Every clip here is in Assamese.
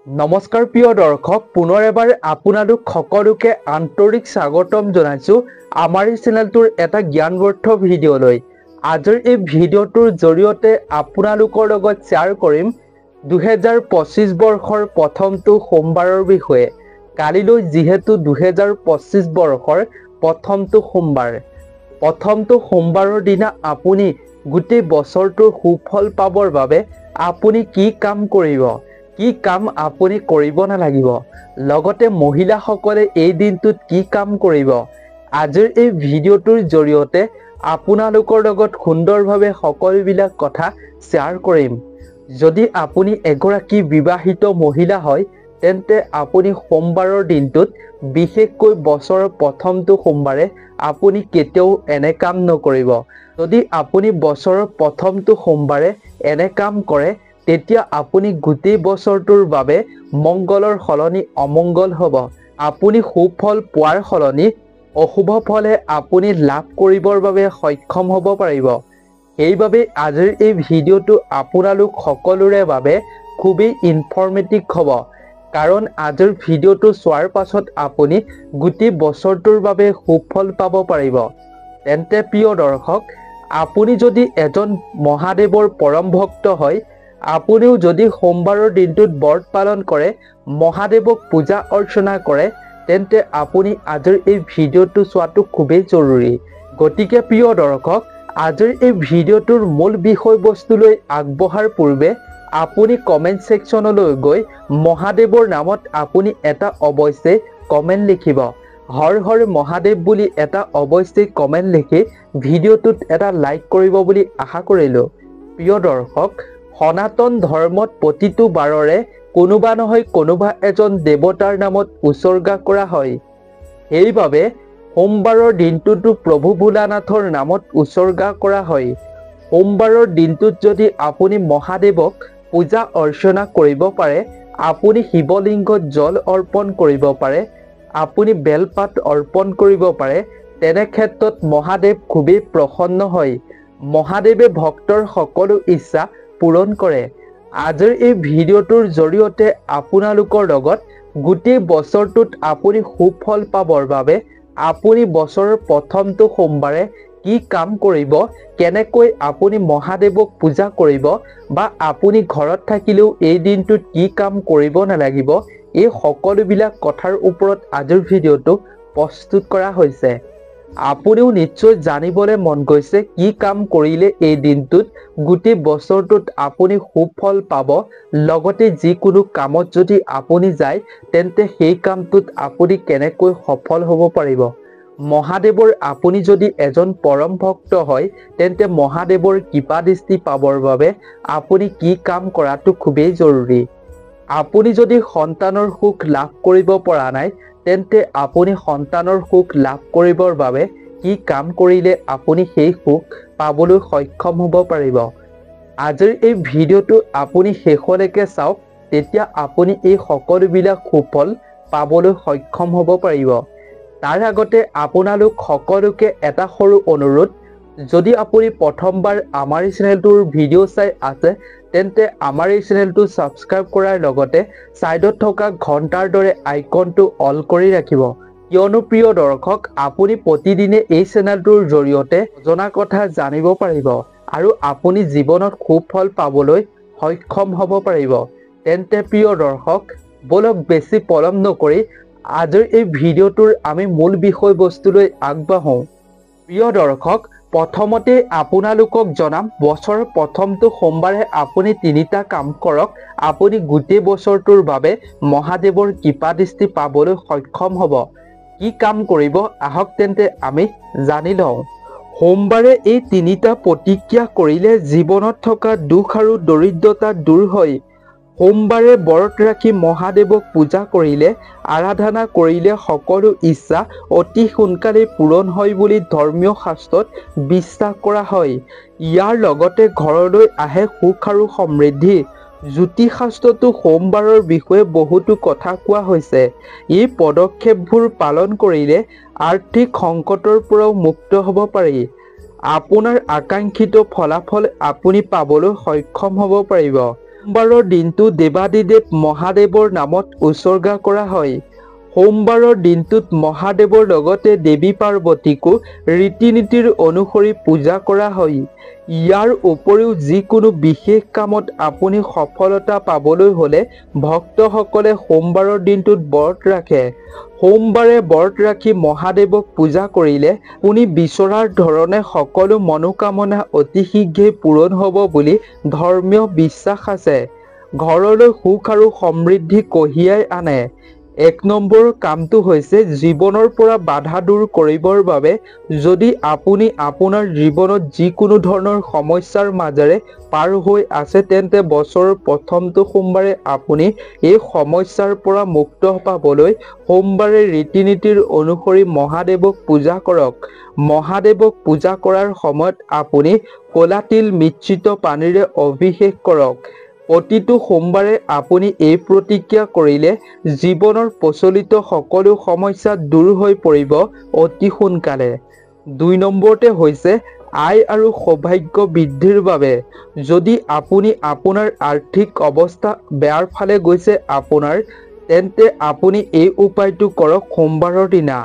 নমস্কাৰ প্ৰিয় দৰ্শক, পুনৰ এবাৰ আপোনালোক সকলোকে আন্তৰিক স্বাগতম জনাইছো আমাৰ এই চেনেলটোৰ এটা জ্ঞানবৰ্ধক ভিডিঅ'লৈ। আজিৰ এই ভিডিঅ'টোৰ জৰিয়তে আপোনালোকৰ লগত শ্বেয়াৰ কৰিম 2025 বৰ্ষৰ প্ৰথমটো সোমবাৰৰ বিষয়ে। কালিলৈ যিহেতু 2025 বৰ্ষৰ প্ৰথমটো সোমবাৰৰ দিনা আপুনি গোটেই বছৰটোৰ সুফল পাবৰ বাবে আপুনি কি কাম কৰিব, কি কাম আপুনি কৰিব নালাগিব, লগতে মহিলাসকলে এই দিনটোত কি কাম কৰিব, আজিৰ এই ভিডিঅ'টোৰ জৰিয়তে আপোনালোকৰ লগত সুন্দৰভাৱে সকলোবিলাক কথা শ্বেয়াৰ কৰিম। যদি আপুনি এগৰাকী বিবাহিত মহিলা হয় তেন্তে আপুনি সোমবাৰৰ দিনটোত, বিশেষকৈ বছৰৰ প্ৰথমটো সোমবাৰে আপুনি কেতিয়াও এনে কাম নকৰিব। যদি আপুনি বছৰৰ প্ৰথমটো সোমবাৰে এনে কাম কৰে তেতিয়া আপুনি গোটেই বছৰটোৰ বাবে মংগলৰ সলনি অমংগল হ'ব। আপুনি সুফল পোৱাৰ সলনি অশুভ ফলে আপুনি লাভ কৰিবৰ বাবে সক্ষম হ'ব পাৰিব। সেইবাবে আজিৰ এই ভিডিঅ'টো আপোনালোক সকলোৰে বাবে খুবেই ইনফৰ্মেটিভ হ'ব, কাৰণ আজিৰ ভিডিঅ'টো চোৱাৰ পাছত আপুনি গোটেই বছৰটোৰ বাবে সুফল পাব পাৰিব। তেন্তে প্ৰিয় দৰ্শক, আপুনি যদি এজন মহাদেৱৰ পৰম ভক্ত হয়, আপুনিও যদি সোমবাৰৰ দিনটোত ব্ৰত পালন কৰে, মহাদেৱক পূজা অৰ্চনা কৰে, তেন্তে আপুনি আজিৰ এই ভিডিঅ'টো চোৱাটো খুবেই জৰুৰী। গতিকে প্ৰিয় দৰ্শক, আজিৰ এই ভিডিঅ'টোৰ মূল বিষয়বস্তুলৈ আগবঢ়াৰ পূৰ্বে আপুনি কমেণ্ট ছেকশ্যনলৈ গৈ মহাদেৱৰ নামত আপুনি এটা অৱশ্যেই কমেণ্ট লিখিব। হৰ হৰ মহাদেৱ বুলি এটা অৱশ্যেই কমেণ্ট লিখি ভিডিঅ'টোত এটা লাইক কৰিব বুলি আশা কৰিলোঁ। প্ৰিয় দৰ্শক, সনাতন ধৰ্মত প্ৰতিটো বাৰৰে কোনোবা নহয় কোনোবা এজন দেৱতাৰ নামত উৎসৰ্গা কৰা হয়। সেইবাবে সোমবাৰৰ দিনটোতো প্ৰভু ভোলানাথৰ নামত উৎসৰ্গা কৰা হয়। সোমবাৰৰ দিনটোত যদি আপুনি মহাদেৱক পূজা অৰ্চনা কৰিব পাৰে, আপুনি শিৱলিংগত জল অৰ্পণ কৰিব পাৰে, আপুনি বেলপাত অৰ্পণ কৰিব পাৰে, তেনে ক্ষেত্ৰত মহাদেৱ খুবেই প্ৰসন্ন হয়। মহাদেৱে ভক্তৰ সকলো ইচ্ছা পূৰণ কৰে। আজিৰ এই ভিডিঅ'টোৰ জৰিয়তে আপোনালোকৰ লগত গোটেই বছৰটোত আপুনি সুফল পাবৰ বাবে আপুনি বছৰৰ প্ৰথমটো সোমবাৰে কি কাম কৰিব, কেনেকৈ আপুনি মহাদেৱক পূজা কৰিব, বা আপুনি ঘৰত থাকিলেও এই দিনটোত কি কাম কৰিব নালাগিব, এই সকলোবিলাক কথাৰ ওপৰত আজিৰ ভিডিঅ'টো প্ৰস্তুত কৰা হৈছে। আপুনিও নিশ্চয় জানিবলৈ মন গৈছে কি কাম কৰিলে এই দিনটোত গোটেই বছৰটোত আপুনি সুফল পাব, লগতে যিকোনো কামত যদি আপুনি যায় তেন্তে সেই কামটোত আপুনি কেনেকৈ সফল হ'ব পাৰিব। মহাদেৱৰ আপুনি যদি এজন পৰম ভক্ত হয় তেন্তে মহাদেৱৰ কৃপা দৃষ্টি পাবৰ বাবে আপুনি কি কাম কৰাটো খুবেই জৰুৰী। আপুনি যদি সন্তানৰ সুখ লাভ কৰিব পৰা নাই তেন্তে আপুনি সন্তানৰ সুখ লাভ কৰিবৰ বাবে কি কাম কৰিলে আপুনি সেই সুখ পাবলৈ সক্ষম হ'ব পাৰিব। আজিৰ এই ভিডিঅ'টো আপুনি শেষলৈকে চাওক, তেতিয়া আপুনি এই সকলোবিলাক সুফল পাবলৈ সক্ষম হ'ব পাৰিব। তাৰ আগতে আপোনালোক সকলোকে এটা সৰু অনুৰোধ, যদি আপুনি প্ৰথমবাৰ আমাৰ এই চেনেলটোৰ ভিডিঅ' চাই আছে তেন্তে আমাৰ এই চেনেলটো ছাবস্ক্ৰাইব কৰাৰ লগতে ছাইডত থকা ঘণ্টাৰ দৰে আইকনটো অল কৰি ৰাখিব, কিয়নো প্ৰিয় দৰ্শক, আপুনি প্ৰতিদিনে এই চেনেলটোৰ জৰিয়তে নজনা কথা জানিব পাৰিব আৰু আপুনি জীৱনত সুফল পাবলৈ সক্ষম হ'ব পাৰিব। তেন্তে প্ৰিয় দৰ্শক, বলক বেছি পলম নকৰি আজিৰ এই ভিডিঅ'টোৰ আমি মূল বিষয়বস্তুলৈ আগবাঢ়োঁ। প্ৰিয় দৰ্শক, প্ৰথমতে আপোনালোকক জনাম, বছৰৰ প্ৰথমটো সোমবাৰে আপুনি তিনিটা কাম কৰক, আপুনি গোটেই বছৰটোৰ বাবে মহাদেৱৰ কৃপা দৃষ্টি পাবলৈ সক্ষম হ'ব। কি কাম কৰিব, আহক তেন্তে আমি জানি লওঁ। সোমবাৰে এই তিনিটা প্ৰতিক্ৰিয়া কৰিলে জীৱনত থকা দুখ আৰু দৰিদ্ৰতা দূৰ হয়। সোমবাৰে ব্ৰত ৰাখি মহাদেৱক পূজা কৰিলে, আৰাধনা কৰিলে সকলো ইচ্ছা অতি সোনকালেই পূৰণ হয় বুলি ধৰ্মীয় শাস্ত্ৰত বিশ্বাস কৰা হয়। ইয়াৰ লগতে ঘৰলৈ আহে সুখ আৰু সমৃদ্ধি। জ্যোতিষ শাস্ত্ৰতো সোমবাৰৰ বিষয়ে বহুতো কথা কোৱা হৈছে। এই পদক্ষেপবোৰ পালন কৰিলে আৰ্থিক সংকটৰ পৰাও মুক্ত হ'ব পাৰি। আপোনাৰ আকাংক্ষিত ফলাফল আপুনি পাবলৈ সক্ষম হ'ব পাৰিব। সোমবাৰৰ দিনটো দেৱাদিদেৱ মহাদেৱৰ নামত উৎসৰ্গা কৰা হয়। সোমবাৰৰ দিনটোত মহাদেৱৰ লগতে দেৱী পাৰ্বতীকো ৰীতি নীতিৰ অনুসৰি পূজা কৰা হয়। ইয়াৰ উপৰিও যিকোনো বিশেষ কামত আপুনি সফলতা পাবলৈ হ'লে ভক্তসকলে সোমবাৰৰ দিনটোত ব্ৰত ৰাখে। সোমবাৰে ব্ৰত ৰাখি মহাদেৱক পূজা কৰিলে আপুনি বিচৰাৰ ধৰণে সকলো মনোকামনা অতি শীঘ্ৰেই পূৰণ হ'ব বুলি ধৰ্মীয় বিশ্বাস আছে। ঘৰলৈ সুখ আৰু সমৃদ্ধি কঢ়িয়াই আনে। 1 নম্বৰ কামটো হৈছে জীৱনৰ পৰা বাধা দূৰ কৰিবৰ বাবে। যদি আপুনি আপোনাৰ জীৱনত যিকোনো ধৰণৰ সমস্যাৰ মাজেৰে পাৰ হৈ আছে তেন্তে বছৰৰ প্ৰথমটো সোমবাৰে আপুনি এই সমস্যাৰ পৰা মুক্ত পাবলৈ সোমবাৰে ৰীতি নীতিৰ অনুসৰি মহাদেৱক পূজা কৰক। মহাদেৱক পূজা কৰাৰ সময়ত আপুনি ক'লা তিল মিশ্ৰিত পানীৰে অভিষেক কৰক। প্ৰতিটো সোমবাৰে আপুনি এই প্ৰতিক্ৰিয়া কৰিলে জীৱনৰ প্ৰচলিত সকলো সমস্যা দূৰ হৈ পৰিব অতি সোনকালে। 2 নম্বৰতে হৈছে আয় আৰু সৌভাগ্য বৃদ্ধিৰ বাবে। যদি আপুনি আপোনাৰ আৰ্থিক অৱস্থা বেয়াৰ ফালে গৈছে তেন্তে আপুনি এই উপায়টো কৰক সোমবাৰৰ দিনা।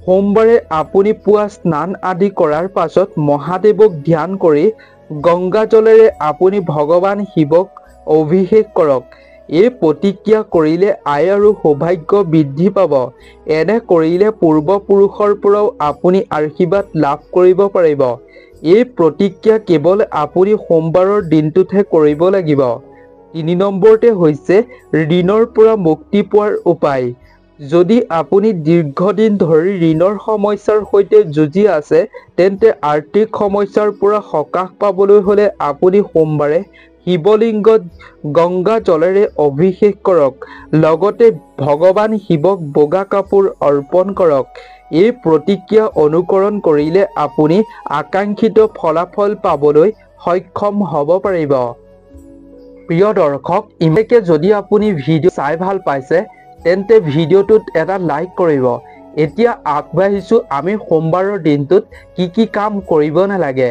সোমবাৰে আপুনি পুৱা স্নান আদি কৰাৰ পাছত মহাদেৱক ধ্যান কৰি গংগা জলেৰে আপুনি ভগৱান শিৱক অভিষেক কৰক। এই প্ৰতিক্ৰিয়া কৰিলে আয় আৰু সৌভাগ্য বৃদ্ধি পাব। এনে কৰিলে পূৰ্বপুৰুষৰ পৰাও আপুনি আশীৰ্বাদ লাভ কৰিব পাৰিব। এই প্ৰতিক্ৰিয়া কেৱল আপুনি সোমবাৰৰ দিনটোতহে কৰিব লাগিব। 3 নম্বৰতে হৈছে ঋণৰ পৰা মুক্তি পোৱাৰ উপায়। যদি আপুনি দীৰ্ঘদিন ধৰি ঋণৰ সমস্যাৰ সৈতে যুঁজি আছে তেন্তে আৰ্থিক সমস্যাৰ পৰা সকাহ পাবলৈ হ'লে আপুনি সোমবাৰে শিৱলিংগত গংগা জলেৰে অভিষেক কৰক। লগতে ভগৱান শিৱক বগা কাপোৰ অৰ্পণ কৰক। এই প্ৰতিক্ৰিয়া অনুকৰণ কৰিলে আপুনি আকাংক্ষিত ফলাফল পাবলৈ সক্ষম হ'ব পাৰিব। প্ৰিয় দৰ্শক, ইমেকে যদি আপুনি ভিডিঅ' চাই ভাল পাইছে তেন্তে ভিডিঅ'টোত এটা লাইক কৰিব। এতিয়া আগবাঢ়িছোঁ আমি সোমবাৰৰ দিনটোত কি কাম কৰিব নালাগে।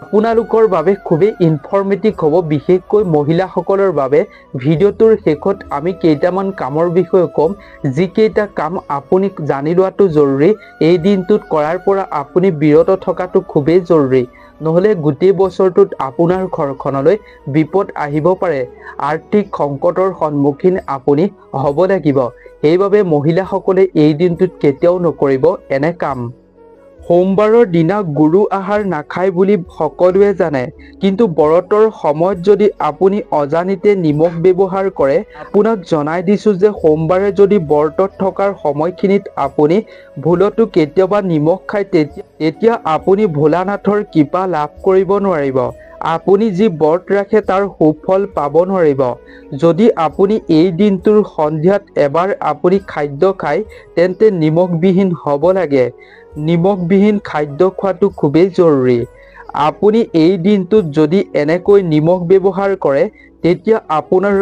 আপোনালোকৰ বাবে খুবেই ইনফৰ্মেটিভ হ'ব, বিশেষকৈ মহিলাসকলৰ বাবে। ভিডিঅ'টোৰ শেষত আমি কেইটামান কামৰ বিষয়ে ক'ম, যিকেইটা কাম আপুনি জানি লোৱাটো জৰুৰী। এই দিনটোত কৰাৰ পৰা আপুনি বিৰত থকাটো খুবেই জৰুৰী, নহ'লে গোটেই বছৰটোত আপোনাৰ ঘৰখনলৈ বিপদ আহিব পাৰে। আৰ্থিক সংকটৰ সন্মুখীন আপুনি হ'ব লাগিব। সেইবাবে মহিলাসকলে এই দিনটোত কেতিয়াও নকৰিব এনে কাম। সোমবাৰৰ দিনা গুৰু আহাৰ নাখায় বুলি সকলোৱে জানে, কিন্তু ব্ৰতৰ সময়ত যদি আপুনি অজানিতে নিমখ ব্যৱহাৰ কৰে, আপোনাক জনাই দিছোঁ যে সোমবাৰে যদি ব্ৰতত থকাৰ সময়খিনিত আপুনি ভুলতো কেতিয়াবা নিমখ খায় তেতিয়া আপুনি ভোলানাথৰ কৃপা লাভ কৰিব নোৱাৰিব। আপুনি যি ব্ৰত ৰাখে তাৰ সুফল পাব নোৱাৰিব। যদি আপুনি এই দিনটোৰ সন্ধিয়াত এবাৰ আপুনি খাদ্য খায় তেন্তে নিমখবিহীন হ'ব লাগে। নিমখবিহীন খাদ্য খোৱাটো খুবেই জৰুৰী। আপুনি এই দিনটোত যদি এনেকৈ নিমখ ব্যৱহাৰ কৰে তেতিয়া আপোনাৰ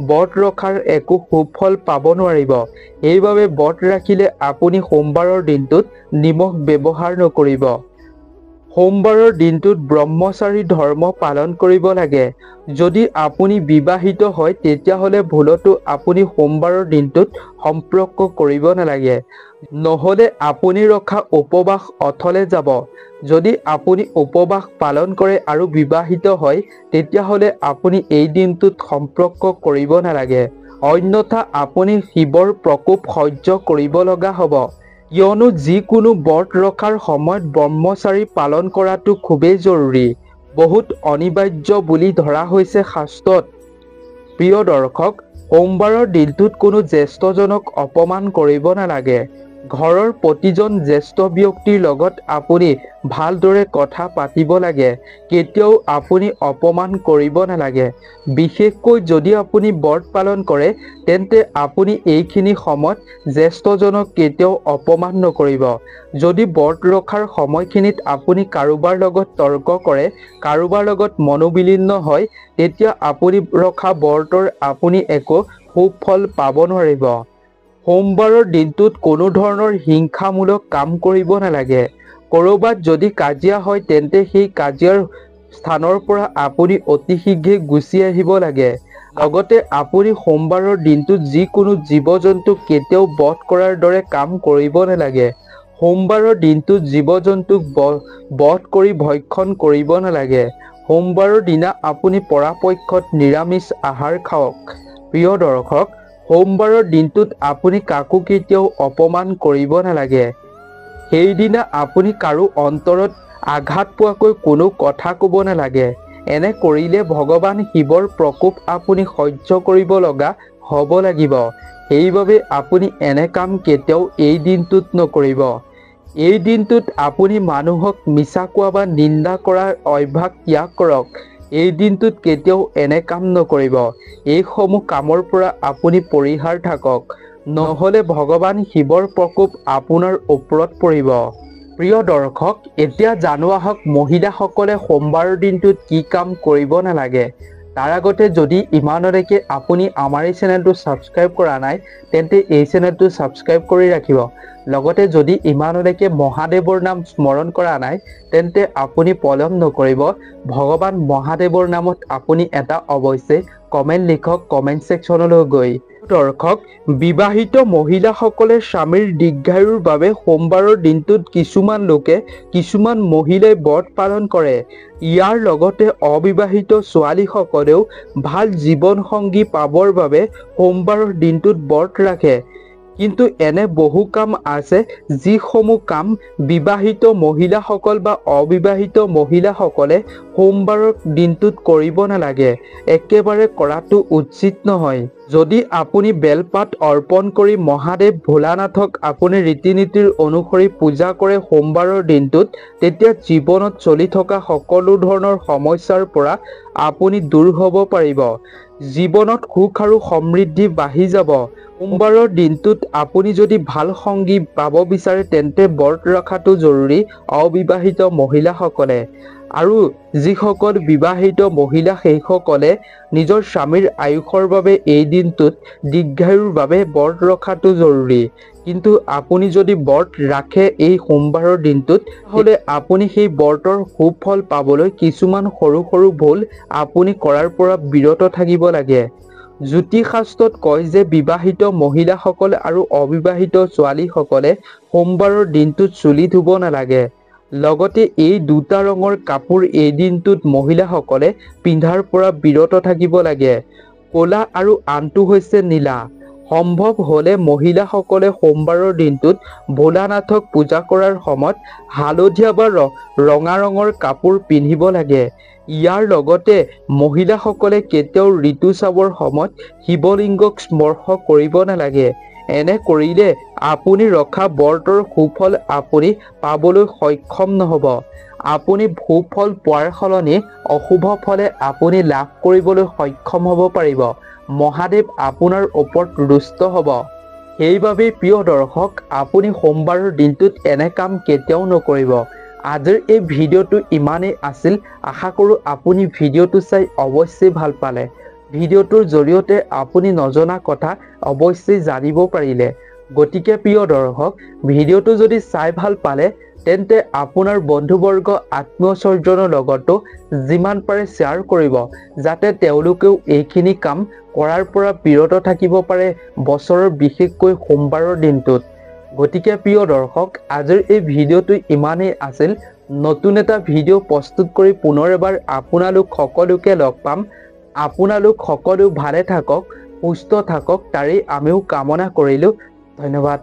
ব্ৰত ৰখাৰ একো সুফল পাব নোৱাৰিব। সেইবাবে ব্ৰত ৰাখিলে আপুনি সোমবাৰৰ দিনটোত নিমখ ব্যৱহাৰ নকৰিব। সোমবাৰৰ দিনটোত ব্ৰহ্মচাৰী ধৰ্ম পালন কৰিব লাগে। যদি আপুনি বিবাহিত হয় তেতিয়াহ'লে ভুলতো আপুনি সোমবাৰৰ দিনটোত সম্পৰ্ক কৰিব নালাগে, নহ'লে আপুনি ৰখা উপবাস অথলে যাব। যদি আপুনি উপবাস পালন কৰে আৰু বিবাহিত হয় তেতিয়াহ'লে আপুনি এই দিনটোত সম্পৰ্ক কৰিব নালাগে, অন্যথা আপুনি শিৱৰ প্ৰকোপ সহ্য কৰিব লগা হ'ব। কিয়নো যিকোনো ব্ৰত ৰখাৰ সময়ত ব্ৰহ্মচাৰী পালন কৰাটো খুবেই জৰুৰী, বহুত অনিবাৰ্য বুলি ধৰা হৈছে শাস্ত্ৰত। প্ৰিয় দৰ্শক, সোমবাৰৰ দিনটোত কোনো জ্যেষ্ঠজনক অপমান কৰিব নালাগে। ঘৰৰ প্ৰতিজন জ্যেষ্ঠ ব্যক্তিৰ লগত আপুনি ভালদৰে কথা পাতিব লাগে। কেতিয়াও আপুনি অপমান কৰিব নালাগে। বিশেষকৈ যদি আপুনি ব্ৰত পালন কৰে তেন্তে আপুনি এইখিনি সময়ত জ্যেষ্ঠজনক কেতিয়াও অপমান নকৰিব। যদি ব্ৰত ৰখাৰ সময়খিনিত আপুনি কাৰোবাৰ লগত তৰ্ক কৰে, কাৰোবাৰ লগত মনোমালিন্য হয়, তেতিয়া আপুনি ৰখা ব্ৰতৰ আপুনি একো সুফল পাব নোৱাৰিব। সোমবাৰৰ দিনটোত কোনো ধৰণৰ হিংসামূলক কাম কৰিব নালাগে। ক'ৰবাত যদি কাজিয়া হয় তেন্তে সেই কাজিয়াৰ স্থানৰ পৰা আপুনি অতি শীঘ্ৰে গুচি আহিব লাগে। লগতে আপুনি সোমবাৰৰ দিনটোত যিকোনো জীৱ-জন্তুক কেতিয়াও বধ কৰাৰ দৰে কাম কৰিব নালাগে। সোমবাৰৰ দিনটোত জীৱ-জন্তুক বধ কৰি ভক্ষণ কৰিব নালাগে। সোমবাৰৰ দিনা আপুনি পৰাপক্ষত নিৰামিষ আহাৰ খাওক। প্ৰিয় দৰ্শক, সোমবাৰৰ দিনটোত আপুনি কাকো কেতিয়াও অপমান কৰিব নালাগে। সেইদিনা আপুনি কাৰো অন্তৰত আঘাত পোৱাকৈ কোনো কথা ক'ব নালাগে। এনে কৰিলে ভগৱান শিৱৰ প্ৰকোপ আপুনি সহ্য কৰিব লগা হ'ব লাগিব। সেইবাবে আপুনি এনে কাম কেতিয়াও এই দিনটোত নকৰিব। এই দিনটোত আপুনি মানুহক মিছা কোৱা বা নিন্দা কৰাৰ অভ্যাস ত্যাগ কৰক। এই দিনটোত কেতিয়াও এনে কাম নকৰিব। এইসমূহ কামৰ পৰা আপুনি পৰিহাৰ থাকক, নহ'লে ভগৱান শিৱৰ প্ৰকোপ আপোনাৰ ওপৰত পৰিব। প্ৰিয় দৰ্শক, এতিয়া জানো আহক মহিলাসকলে সোমবাৰৰ দিনটোত কি কাম কৰিব নালাগে। তাৰ আগতে যদি ইমানলৈকে আপুনি আমাৰ এই চেনেলটো ছাবস্ক্ৰাইব কৰা নাই, তেন্তে এই চেনেলটো ছাবস্ক্ৰাইব কৰি ৰাখিব। লগতে যদি ইমানলৈকে মহাদেৱৰ নাম স্মৰণ কৰা নাই, তেন্তে আপুনি পলম নকৰিব। ভগৱান মহাদেৱৰ নামত আপুনি এটা অৱশ্যে কমেণ্ট লিখক কমেণ্ট ছেকশ্যনলৈ গৈ। দৰ্শক, বিবাহিত মহিলাসকলে স্বামীৰ দীৰ্ঘায়ুৰ বাবে সোমবাৰৰ দিনটোত কিছুমান মহিলাই ব্ৰত পালন কৰে। ইয়াৰ লগতে অবিবাহিত ছোৱালীসকলেও ভাল জীৱন সংগী পাবৰ বাবে সোমবাৰৰ দিনটোত ব্ৰত ৰাখে। কিন্তু এনে বহু কাম আছে যিসমূহ কাম বিবাহিত মহিলাসকল বা অবিবাহিত মহিলাসকলে সোমবাৰৰ দিনটোত কৰিব নালাগে। একেবাৰে কৰাটো উচিত নহয়। যদি আপুনি বেলপাত অৰ্পণ কৰি মহাদেৱ ভোলানাথক আপুনি ৰীতি-নীতিৰ অনুসৰি পূজা কৰে সোমবাৰৰ দিনটোত, তেতিয়া জীৱনত চলি থকা সকলো ধৰণৰ সমস্যাৰ পৰা আপুনি দূৰ হ'ব পাৰিব। জীৱনত সুখ আৰু সমৃদ্ধি বাঢ়ি যাব। সোমবাৰৰ দিনটোত আপুনি যদি ভাল সংগী পাব বিচাৰে তেন্তে ব্ৰত ৰখাটো জৰুৰী অবিবাহিত মহিলাসকলে। আৰু যিসকল বিবাহিত মহিলা সেইসকলে নিজৰ স্বামীৰ আয়ুসৰ বাবে এই দিনটোত দীৰ্ঘায়ুৰ বাবে ব্ৰত ৰখাটো জৰুৰী। কিন্তু আপুনি যদি ব্ৰত ৰাখে এই সোমবাৰৰ দিনটোত, হ'লে আপুনি সেই ব্ৰতৰ সুফল পাবলৈ কিছুমান সৰু সৰু ভুল আপুনি কৰাৰ পৰা বিৰত থাকিব লাগে। জ্যোতিষশাস্ত্ৰত কয় যে বিবাহিত মহিলাসকল আৰু অবিবাহিত ছোৱালীসকলে সোমবাৰৰ দিনটোত চুলি ধুব নালাগে। লগতে এই দুটা ৰঙৰ কাপোৰ এই দিনটোত মহিলাসকলে পিন্ধাৰ পৰা বিৰত থাকিব লাগে। ক'লা আৰু আনটো হৈছে নীলা। সম্ভৱ হ'লে মহিলাসকলে সোমবাৰৰ দিনটোত ভোলানাথক পূজা কৰাৰ সময়ত হালধীয়া বা ৰঙা ৰঙৰ কাপোৰ পিন্ধিব লাগে। ইয়াৰ লগতে মহিলাসকলে কেতিয়াও ঋতুস্ৰাৱৰ সময়ত শিৱলিংগক স্পৰ্শ কৰিব নালাগে। এনে কৰিলে আপুনি ৰখা ব্ৰতৰ সুফল আপুনি পাবলৈ সক্ষম নহ'ব। আপুনি সুফল পোৱাৰ সলনি অশুভ ফলে আপুনি লাভ কৰিবলৈ সক্ষম হ'ব পাৰিব। মহাদেৱ আপোনাৰ ওপৰত ৰুষ্ট হ'ব। সেইবাবে প্ৰিয় দৰ্শক, আপুনি সোমবাৰৰ দিনটোত এনে কাম কেতিয়াও নকৰিব। আজিৰ এই ভিডিঅ'টো ইমানেই আছিল। আশা কৰোঁ আপুনি ভিডিঅ'টো চাই অৱশ্যেই ভাল পালে। ভিডিঅ'টোৰ জৰিয়তে আপুনি নজনা কথা অৱশ্যেই জানিব পাৰিলে। গতিকে প্ৰিয় দৰ্শক, ভিডিঅ'টো যদি চাই ভাল পালে তেন্তে আপোনাৰ বন্ধুবৰ্গ আত্মীয়স্বজনৰ লগতো যিমান পাৰে শ্বেয়াৰ কৰিব, যাতে তেওঁলোকেও এইখিনি কাম কৰাৰ পৰা বিৰত থাকিব পাৰে বছৰৰ বিশেষকৈ সোমবাৰৰ দিনটোত। গতিকে প্ৰিয় দৰ্শক, আজিৰ এই ভিডিঅ'টো ইমানেই আছিল। নতুন এটা ভিডিঅ' প্ৰস্তুত কৰি পুনৰ এবাৰ আপোনালোক সকলোকে লগ পাম। আপোনালোক সকলো ভালে থাকক, সুস্থ থাকক, তাৰেই আমিও কামনা কৰিলোঁ। ধন্যবাদ।